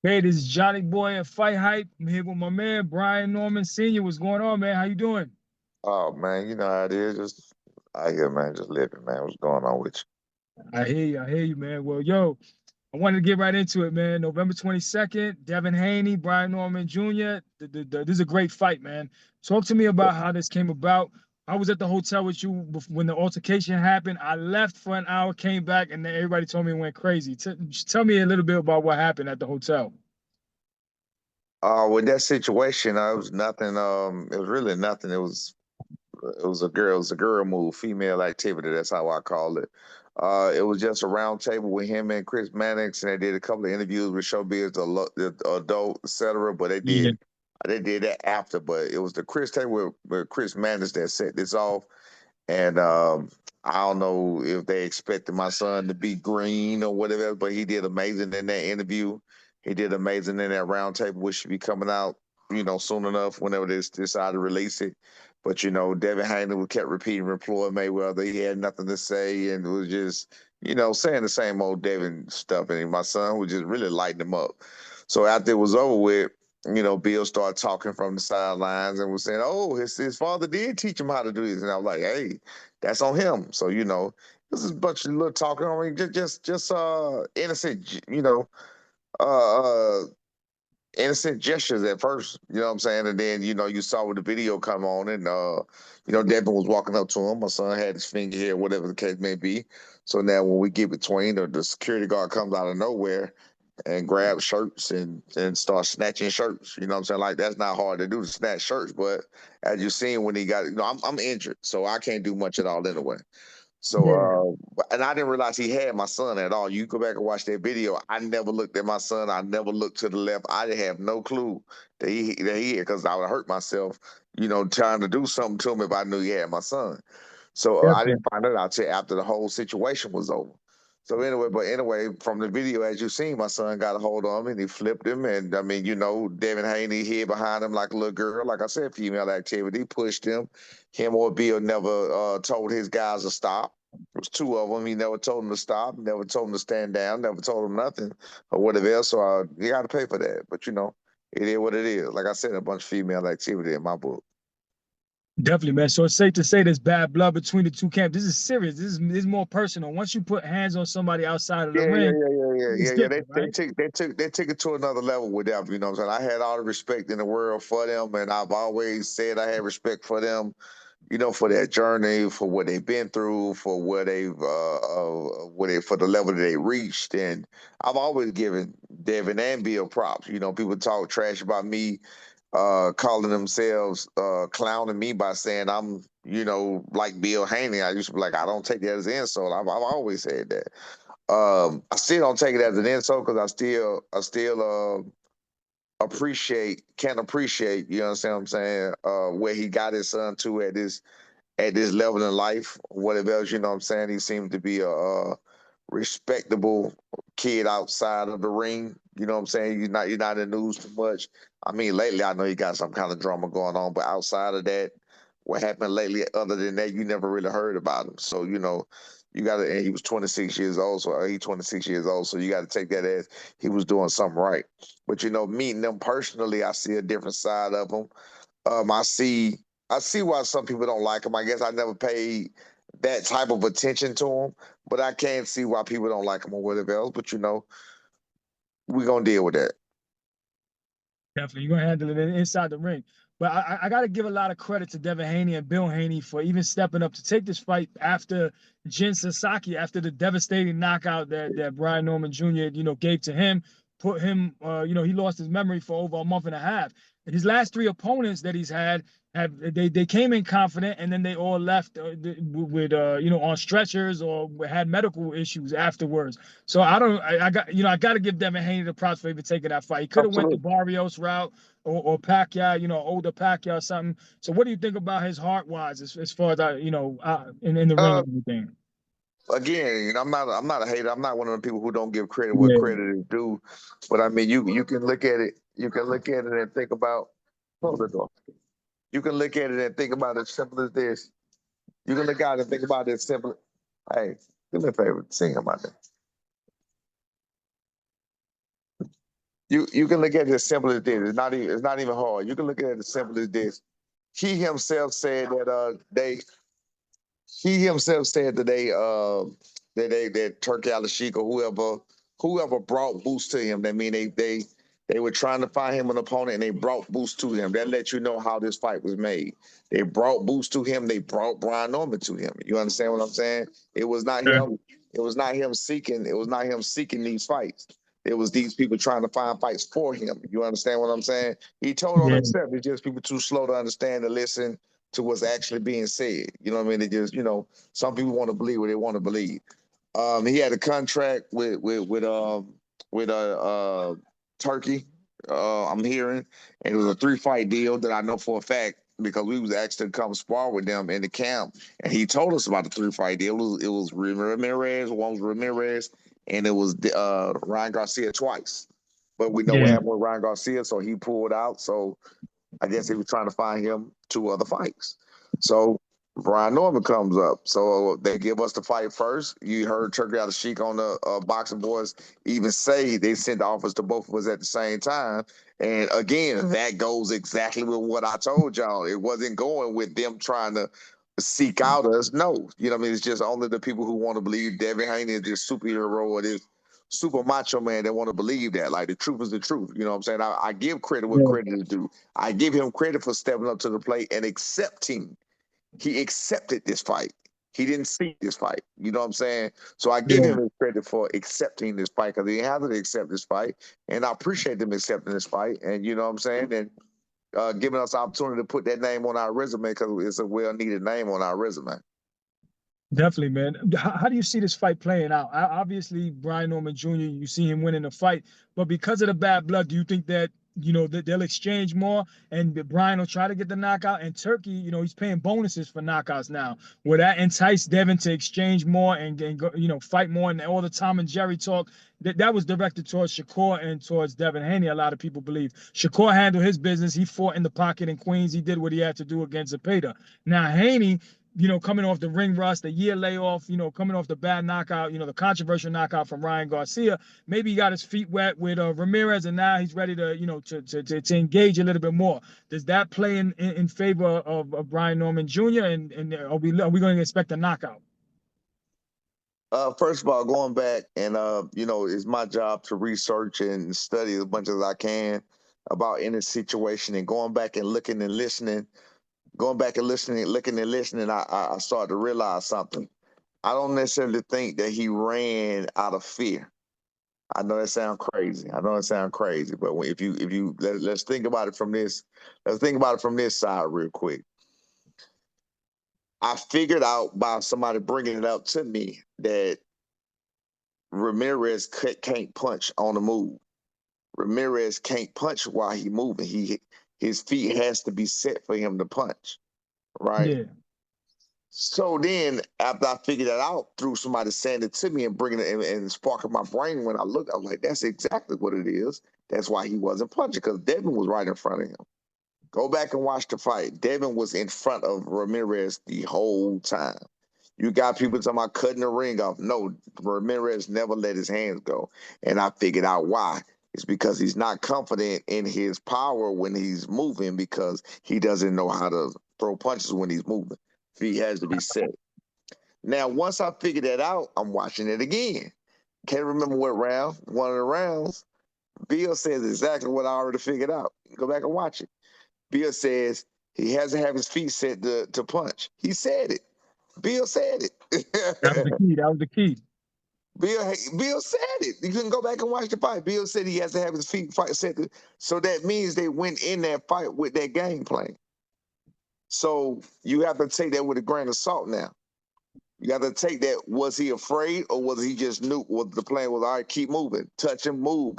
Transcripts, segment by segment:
Hey, this is Johnny Boy at Fight Hype. I'm here with my man Brian Norman Sr. What's going on, man? How you doing? Oh man, you know how it is. Just out here, man, just living, man. What's going on with I hear you, man. Well, yo, I wanted to get right into it, man. November 22nd, Devin Haney, Brian Norman Jr. This is a great fight, man. Talk to me about how this came about. I was at the hotel with you when the altercation happened. I left for an hour, came back, and then everybody told me it went crazy. Just tell me a little bit about what happened at the hotel. with that situation? It was nothing. It was really nothing. It was a girl move, female activity. That's how I call it. It was just a round table with him and Chris Mannix, and they did a couple of interviews with Showbiz, the adult, etc. But Yeah, they did that after. But it was the Chris table with Chris Mannix that set this off. And I don't know if they expected my son to be green or whatever, but he did amazing in that interview. He did amazing in that roundtable, which should be coming out, soon enough whenever they decide to release it. But Devin Haney kept repeating Floyd Mayweather. He had nothing to say and was just, saying the same old Devin stuff. And my son was just really lighting him up. So after it was over with, Bill started talking from the sidelines and was saying, "Oh, his father did teach him how to do this." And I was like, "Hey, that's on him." So this is a bunch of little talking. I mean, just innocent, uh, uh, innocent gestures at first. You know what I'm saying? And then you saw with the video come on, and Devin was walking up to him. My son had his finger here, whatever the case may be. So now when we get between, or the security guard comes out of nowhere and grab shirts and start snatching shirts. You know what I'm saying? Like that's not hard to do to snatch shirts, but as you seen when he got, I'm injured, so I can't do much at all anyway. So, yeah, and I didn't realize he had my son at all. You go back and watch that video. I never looked at my son. I never looked to the left. I didn't have no clue that he had, because I would hurt myself, trying to do something to him if I knew he had my son. So I didn't definitely. find it out till after the whole situation was over. So anyway, from the video, as you seen, my son got a hold of him and he flipped him. And I mean, Devin Haney hid behind him like a little girl. Like I said, female activity, pushed him. Him or Bill never told his guys to stop. It was two of them. He never told them to stop, never told them to stand down, never told them nothing or whatever else. So you got to pay for that. But it is what it is. Like I said, a bunch of female activity in my book. Definitely, man. So it's safe to say there's bad blood between the two camps. This is serious. This is more personal. Once you put hands on somebody outside of the Yeah, yeah, ring, yeah, yeah, yeah, it's yeah, yeah. They different, they right? took they took they took it to another level with them. You know what I'm saying? I had all the respect in the world for them, and I've always said I had respect for them. For their journey, for what they've been through, for for the level that they reached, and I've always given Devin and Bill props. People talk trash about me, calling themselves, clowning me by saying I'm, like Bill Haney. I used to be like, I don't take that as an insult. I've always said that. I still don't take it as an insult because I still can appreciate, you understand what I'm saying, where he got his son to at this level in life, whatever else, you know what I'm saying. He seemed to be a respectable kid outside of the ring. You know what I'm saying? You're not in the news too much. I mean, lately I know he got some kind of drama going on, but outside of that, what happened lately, other than that, you never really heard about him. So, you got to, and he was 26 years old, so he's 26 years old, so you got to take that as he was doing something right. But meeting them personally, I see a different side of him. Um, I see I see why some people don't like him. I guess I never paid that type of attention to him, but I can see why people don't like him or whatever else. But we're gonna deal with that. Definitely, you're gonna handle it inside the ring. But I got to give a lot of credit to Devin Haney and Bill Haney for even stepping up to take this fight after Jin Sasaki, after the devastating knockout that Brian Norman Jr. gave to him, put him, he lost his memory for over a month and a half. And his last three opponents that he's had have they came in confident, and then they all left with on stretchers or had medical issues afterwards. So I got I got to give Devin Haney the props for even taking that fight. He could have went the Absolutely. Barrios route or Pacquiao, older Pacquiao or something. So what do you think about his heart wise as far as in the ring Uh, and everything? Again, I'm not a hater. I'm not one of the people who don't give credit what Yeah, credit is due. But I mean, you can look at it. You can look at it and think about. Close the door. You can look at it and think about it as simple as this. You can look at it and think about it as simple. Hey, do me a favor, sing about that. You can look at it as simple as this. It's not even hard. You can look at it as simple as this. He himself said that he himself said that that Turkey Al Sheik or whoever brought Boost to him. That mean they were trying to find him an opponent and they brought Boost to him. That let you know how this fight was made. They brought Boost to him. They brought Brian Norman to him. You understand what I'm saying? It was not Yeah. him. It was not him seeking. It was not him seeking these fights. It was these people trying to find fights for him. You understand what I'm saying? He told on Yeah. himself. It's just people too slow to understand and listen to what's actually being said. You know what I mean? They just, some people want to believe what they want to believe. He had a contract with Turkey. I'm hearing, and it was a 3-fight deal that I know for a fact because we was asked to come spar with them in the camp, and he told us about the 3-fight deal. It was Ramirez, one was Ramirez, and it was Ryan Garcia twice. But we know what Yeah. happened with Ryan Garcia, so he pulled out. So I guess he was trying to find him 2 other fights. So Brian Norman comes up. So they give us the fight first. You heard Turkey Al Sheik on the Boxing Boys even say they sent the offers to both of us at the same time. And again, that goes exactly with what I told y'all. It wasn't going with them trying to seek out us. No, you know what I mean? It's just only the people who want to believe Devin Haney is this superhero or this super macho man that want to believe that. Like the truth is the truth. You know what I'm saying? I give credit what Yeah. credit is due. I give him credit for stepping up to the plate and accepting. He accepted this fight. He didn't see this fight. You know what I'm saying? So I give Yeah. him his credit for accepting this fight because he had to accept this fight. And I appreciate them accepting this fight. And you know what I'm saying? And giving us the opportunity to put that name on our resume because it's a well-needed name on our resume. Definitely, man. How do you see this fight playing out? Obviously, Brian Norman Jr., you see him winning the fight, but because of the bad blood, do you think that, that they'll exchange more and Brian will try to get the knockout? And Turkey, he's paying bonuses for knockouts now. Will that entice Devin to exchange more and go, fight more? And all the Tom and Jerry talk, that was directed towards Shakur and towards Devin Haney, a lot of people believe. Shakur handled his business. He fought in the pocket in Queens. He did what he had to do against Zepeda. Now, Haney, coming off the ring rust, the year layoff, coming off the bad knockout, the controversial knockout from Ryan Garcia. Maybe he got his feet wet with Ramirez, and now he's ready to, to engage a little bit more. Does that play in favor of Brian Norman Jr. and are we going to expect a knockout? First of all, going back and it's my job to research and study as much as I can about any situation and going back and looking and listening. Going back and listening, looking and listening, I started to realize something. I don't necessarily think that he ran out of fear. I know that sounds crazy. But let's think about it from this. Let's think about it from this side real quick. I figured out by somebody bringing it up to me that Ramirez can't punch on the move. Ramirez can't punch while he moving. His feet has to be set for him to punch, right? Yeah. So then, after I figured that out through somebody saying it to me and bringing it and sparking my brain, when I looked, I was like, that's exactly what it is. That's why he wasn't punching, because Devin was right in front of him. Go back and watch the fight. Devin was in front of Ramirez the whole time. You got people talking about cutting the ring off. No, Ramirez never let his hands go. And I figured out why. It's because he's not confident in his power when he's moving because he doesn't know how to throw punches when he's moving. He has to be set. Now, once I figured that out, I'm watching it again. Can't remember what round. One of the rounds, Bill says exactly what I already figured out. Go back and watch it. Bill says he has to have his feet set to punch. He said it. Bill said it. That was the key. That was the key. Bill said it. You can go back and watch the fight. Bill said he has to have his feet set to, so that means they went in that fight with that game plan. So you have to take that with a grain of salt now. You got to take that. Was he afraid or was he just knew what the plan was? All right, keep moving. Touch and move.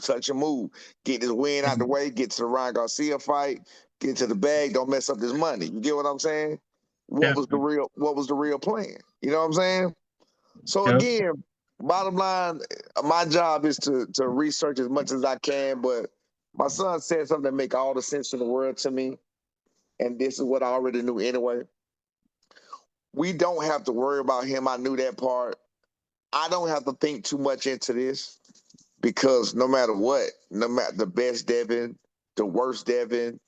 Get this win out the way. Get to the Ryan Garcia fight. Get to the bag. Don't mess up this money. You get what I'm saying? What was the real plan? You know what I'm saying? So Yep. again, bottom line, my job is to research as much as I can, but my son said something that make all the sense in the world to me. And this is what I already knew anyway. We don't have to worry about him. I knew that part. I don't have to think too much into this. because no matter what, no matter the best Devin, the worst Devin,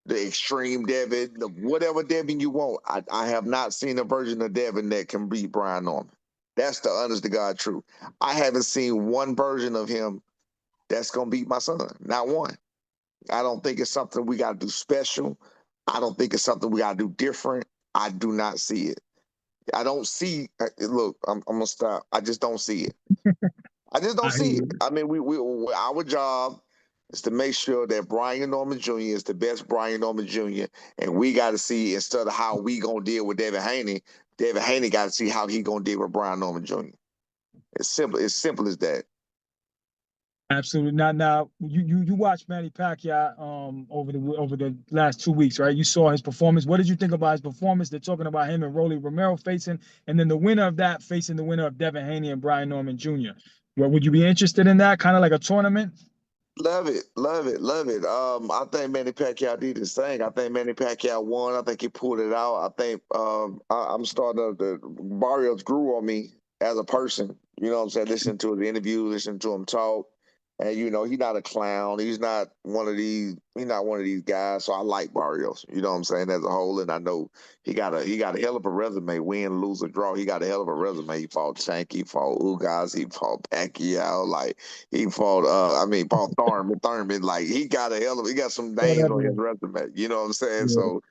the extreme Devin, the whatever Devin you want, I have not seen a version of Devin that can beat Brian Norman. That's the honest to God truth. I haven't seen one version of him that's gonna beat my son. Not one. I don't think it's something we gotta do special. I don't think it's something we gotta do different. I do not see it. I don't see. Look, I'm gonna stop. I just don't see it. I just don't I hear see it. you. I mean, we our job is to make sure that Brian Norman Jr. is the best Brian Norman Jr. And we got to see instead of how we gonna deal with David Haney, David Haney got to see how he gonna deal with Brian Norman Jr. It's simple. It's simple as that. Absolutely. Now you watched Manny Pacquiao over the last 2 weeks, right? You saw his performance. What did you think about his performance? They're talking about him and Rolly Romero facing, and then the winner of that facing the winner of Devin Haney and Brian Norman Jr. Well, would you be interested in that kind of like a tournament? Love it, love it, love it. I think Manny Pacquiao did his thing. I think Manny Pacquiao won. I think he pulled it out. I think I'm starting to Barrios grew on me as a person. You know what I'm saying? Listen to the interview, listen to him talk. And you know, he's not a clown. He's not one of these. He's not one of these guys. So I like Barrios. You know what I'm saying as a whole. And I know he got a hell of a resume. Win, lose, or draw. He got a hell of a resume. He fought Tank. He fought Ugas. He fought Pacquiao. Like he fought. Fought Thurman. Thurman. Like he got a hell of. He got some names on his resume. You know what I'm saying? Yeah. So,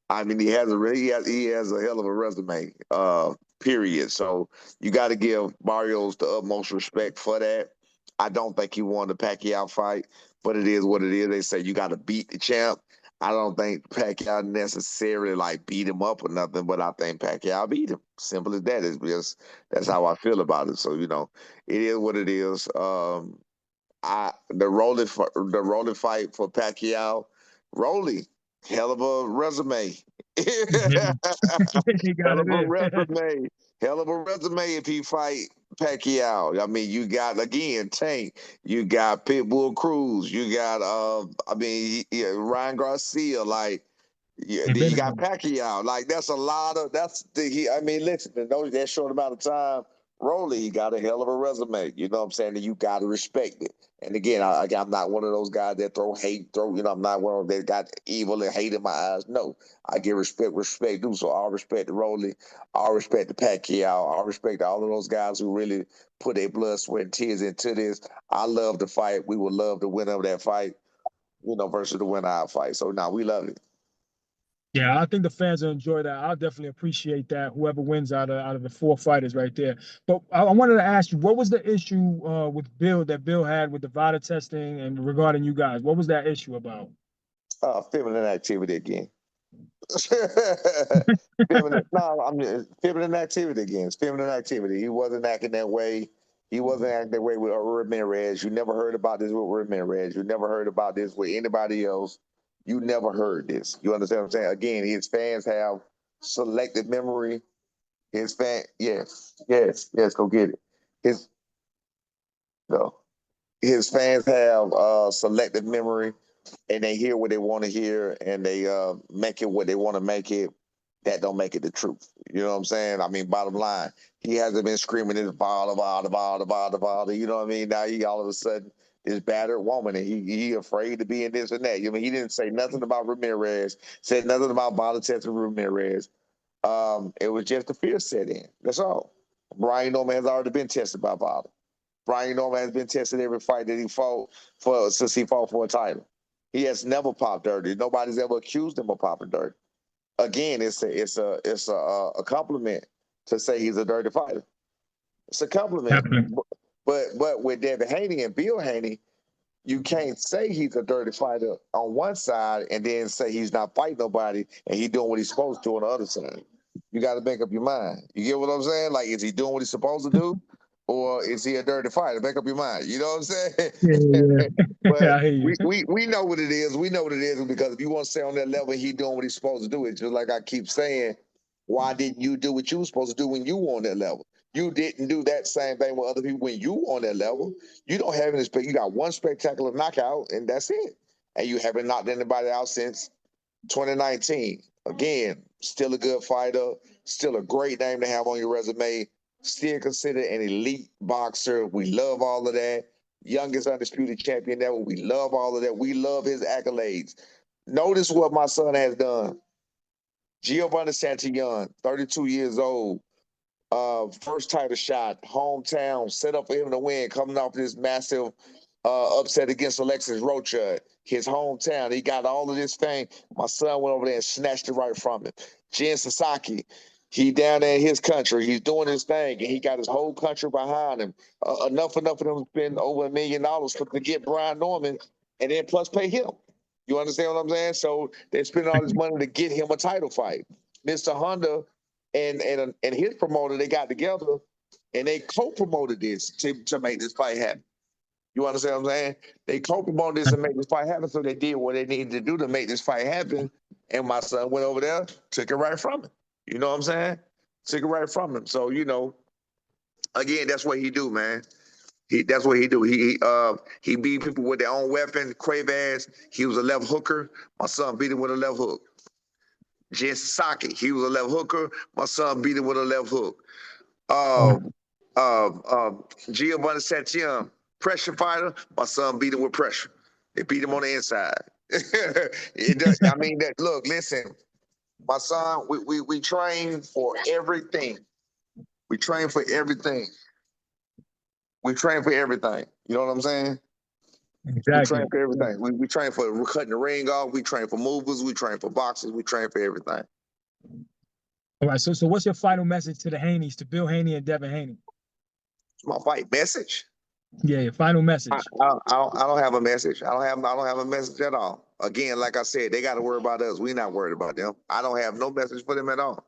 I mean, he has a hell of a resume. Period. So you got to give Barrios the utmost respect for that. I don't think he won the Pacquiao fight, but it is what it is. They say you got to beat the champ. I don't think Pacquiao necessarily like beat him up or nothing, but I think Pacquiao beat him. Simple as that. Is just that's how I feel about it. So you know, it is what it is. The Rolly fight for Pacquiao, Rolly, hell of a resume. He got Hell it of a in. resume. Hell of a resume if he fight Pacquiao. I mean, you got again Tank. You got Pitbull Cruz. You got Ryan Garcia. Like yeah, He then been you in got there. Pacquiao. Like that's a lot of that's the he. I mean, listen, in that short amount of time, Rolly he got a hell of a resume. You know what I'm saying? And you got to respect it. And again, I'm not one of those guys that throw hate. I'm not one of them that got evil and hate in my eyes. No, I give respect due. So I'll respect the Rolly. I'll respect the Pacquiao. I'll respect all of those guys who really put their blood, sweat, and tears into this. I love the fight. We would love the winner of that fight. Versus the winner of our fight. So now we love it. Yeah, I think the fans will enjoy that. I'll definitely appreciate that. Whoever wins out of the four fighters right there. But I wanted to ask you, what was the issue with Bill that Bill had with the VADA testing and regarding you guys? What was that issue about? Feminine activity again. No, I mean feminine activity again. It's feminine activity. He wasn't acting that way. He wasn't acting that way with Ramirez. You never heard about this with Ramirez. You never heard about this with anybody else. You never heard this. You understand what I'm saying? Again, his fans have selective memory. Yes, go get it. His no, his fans have selective memory, and they hear what they want to hear, and they make it what they want to make it. That don't make it the truth. You know what I'm saying? I mean, bottom line, he hasn't been screaming this ball. You know what I mean? Now he all of a sudden this battered woman, and he afraid to be in this and that. I mean, he didn't say nothing about Ramirez, said nothing about bottle testing Ramirez. It was just the fear set in. That's all. Brian Norman has already been tested by bottle. Brian Norman has been tested every fight that he fought for since he fought for a title. He has never popped dirty. Nobody's ever accused him of popping dirty. Again, it's a compliment to say he's a dirty fighter. It's a compliment. Definitely. But with Devin Haney and Bill Haney, you can't say he's a dirty fighter on one side and then say he's not fighting nobody and he's doing what he's supposed to on the other side. You got to make up your mind. You get what I'm saying? Like, is he doing what he's supposed to do, or is he a dirty fighter? Make up your mind. You know what I'm saying? Yeah, yeah. But I hear you. we know what it is. We know what it is because if you want to stay on that level, he doing what he's supposed to do. It's just like I keep saying, why didn't you do what you were supposed to do when you were on that level? You didn't do that same thing with other people when you were on that level. You don't have any. You got one spectacular knockout, and that's it. And you haven't knocked anybody out since 2019. Again, still a good fighter, still a great name to have on your resume, still considered an elite boxer. We love all of that. youngest undisputed champion ever. We love all of that. We love his accolades. Notice what my son has done. Giovanni Santillon, 32 years old, first title shot, hometown, set up for him to win, coming off this massive upset against Alexis Rocha, his hometown. He got all of this fame. My son went over there and snatched it right from him. Jin Sasaki, he down there in his country. He's doing his thing, and he got his whole country behind him. Enough of them to spend over $1 million to get Brian Norman, and then plus pay him. You understand what I'm saying? So they're spending all this money to get him a title fight. Mr. Honda and his promoter, they got together and they co-promoted this to make this fight happen. You understand what I'm saying? They co-promoted this to make this fight happen, so they did what they needed to do to make this fight happen. And my son went over there, took it right from him. You know what I'm saying? Took it right from him. So, you know, again, that's what he do, man. That's what he do. He beat people with their own weapon. Cravaz, he was a left hooker. My son beat him with a left hook. Jin Sasaki, he was a left hooker. My son beat him with a left hook. Giovanni Santillon, pressure fighter. My son beat him with pressure. They beat him on the inside. I mean, look, listen, my son, we train for everything. We train for everything. We train for everything. You know what I'm saying? Exactly. We train for everything. We train for cutting the ring off. We train for movers. We train for boxers. We train for everything. All right. So what's your final message to the Haneys, to Bill Haney and Devin Haney? My fight message? Yeah, your final message. I don't have a message. I don't have a message at all. Again, like I said, they got to worry about us. We're not worried about them. I don't have no message for them at all.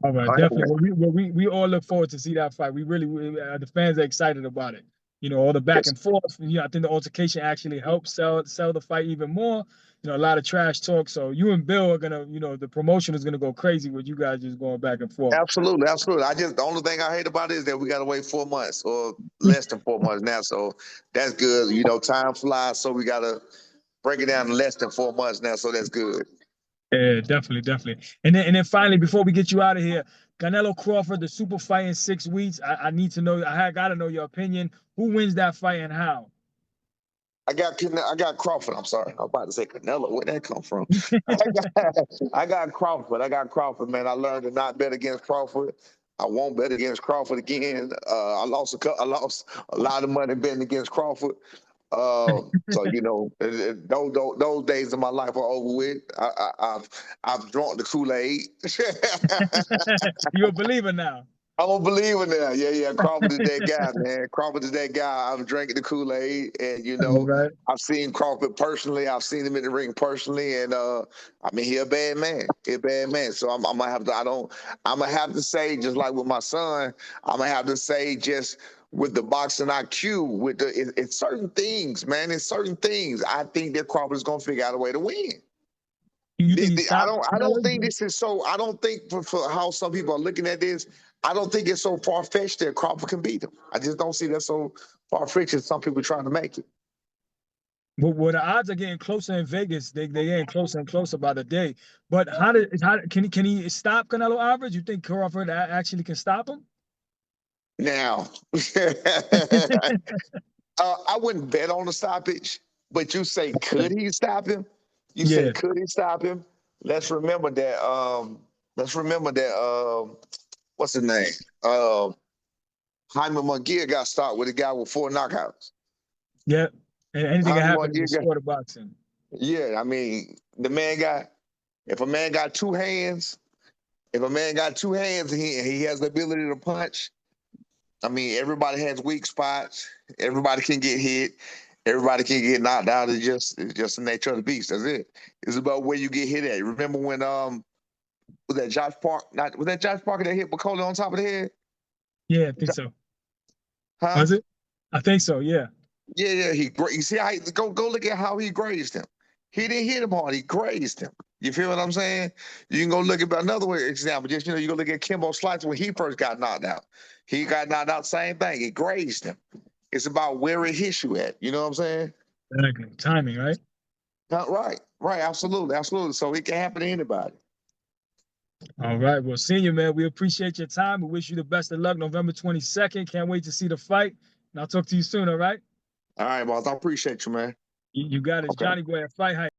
All right, definitely. We all look forward to see that fight. We the fans are excited about it. You know, all the back and forth. You know, I think the altercation actually helps sell the fight even more. You know, a lot of trash talk. So you and Bill are gonna, you know, the promotion is gonna go crazy with you guys just going back and forth. Absolutely. The only thing I hate about it is that we gotta wait 4 months or less than 4 months now. So that's good. You know, time flies, so we gotta break it down to less than 4 months now. So that's good. Yeah, definitely. And then finally, before we get you out of here, Canelo Crawford, the super fight in 6 weeks. I need to know. I gotta know your opinion. Who wins that fight and how? I got Crawford. I'm sorry. I was about to say Canelo. Where'd that come from? I got Crawford. I got Crawford, man. I learned to not bet against Crawford. I won't bet against Crawford again. I lost a lot of money betting against Crawford. So you know, those days of my life are over with. I've drunk the Kool-Aid. You're a believer now. I'm a believer now. Yeah. Crawford is that guy, man. Crawford is that guy. I'm drinking the Kool-Aid, and you know, right. I've seen Crawford personally. I've seen him in the ring personally, and I mean, he a bad man. He a bad man. So I'm gonna have to. I'm gonna have to say, just like with my son, I'm gonna have to say, just with the boxing IQ, with it's certain things, man. It's certain things. I think that Crawford is gonna figure out a way to win. I don't think this is so. I don't think for how some people are looking at this, I don't think it's so far fetched that Crawford can beat him. I just don't see that so far fetched as some people trying to make it. Well, the odds are getting closer in Vegas. They're getting closer and closer by the day. But can he stop Canelo Alvarez? You think Crawford actually can stop him? Now, I wouldn't bet on the stoppage, but you say, could he stop him? You say, could he stop him? Let's remember that. What's his name? Jaime Munguia got stopped with a guy with 4 knockouts. Yeah, and anything can happen in the sport of boxing. Yeah, I mean, if a man got 2 hands, and he has the ability to punch, I mean, everybody has weak spots. Everybody can get hit. Everybody can get knocked out. It's just the nature of the beast. That's it. It's about where you get hit at. Remember when was that Josh Parker that hit McCauley on top of the head? Yeah, I think so. Huh? Was it? I think so. Yeah. Yeah. You see how go look at how he grazed him. He didn't hit him hard. He grazed him. You feel what I'm saying? You can go look at another example. Just, you go look at Kimbo Slicer when he first got knocked out. He got knocked out, same thing. He grazed him. It's about where it hits you at. You know what I'm saying? Exactly. Timing, right? Right. Absolutely. So it can happen to anybody. All right. Well, Senior, man, we appreciate your time. We wish you the best of luck November 22nd. Can't wait to see the fight. And I'll talk to you soon, all right? All right, boss. I appreciate you, man. You got it, Okay. Johnny Boy at Fight Hype.